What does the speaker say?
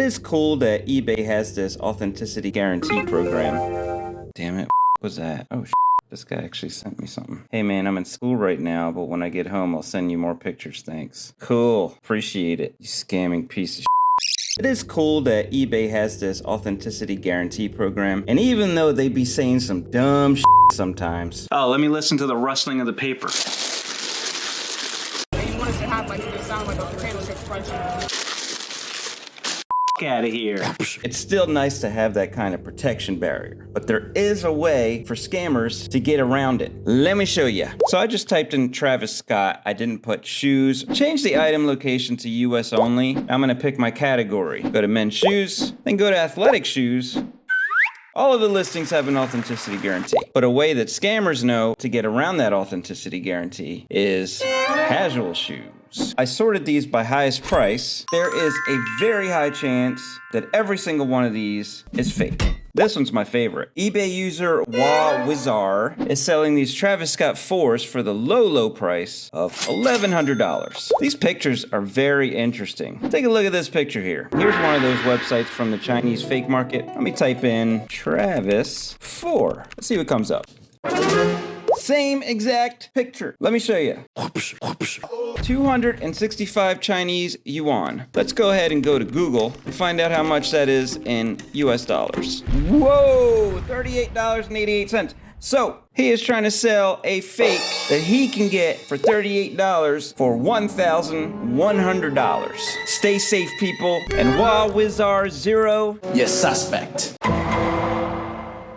It is cool that eBay has this authenticity guarantee program. Damn it, what was that? Oh, this guy actually sent me something. Hey man, I'm in school right now, but when I get home, I'll send you more pictures, thanks. Cool, appreciate it, you scamming piece of It is cool that eBay has this authenticity guarantee program, and even though they be saying some dumb sometimes. Oh, let me listen to the rustling of the paper. And you want us to have like the sound like a potato chip crunching. Out of here. It's still nice to have that kind of protection barrier, but there is a way for scammers to get around it. Let me show you. So I just typed in Travis Scott. I didn't put shoes. Change the item location to US only. I'm gonna pick my category. Go to men's shoes, then go to athletic shoes. All of the listings have an authenticity guarantee, but a way that scammers know to get around that authenticity guarantee is casual shoes. I sorted these by highest price. There is a very high chance that every single one of these is fake. This one's my favorite. eBay user Wizar is selling these Travis Scott 4s for the low price of $1,100. These pictures are very interesting. Take a look at this picture here. Here's one of those websites from the Chinese fake market. Let me type in Travis 4. Let's see what comes up. Same exact picture. Let me show you. 265 Chinese yuan. Let's go ahead and go to Google and find out how much that is in US dollars. Whoa, $38.88. So he is trying to sell a fake that he can get for $38 for $1,100. Stay safe, people. And while Wizard 0, You're suspect.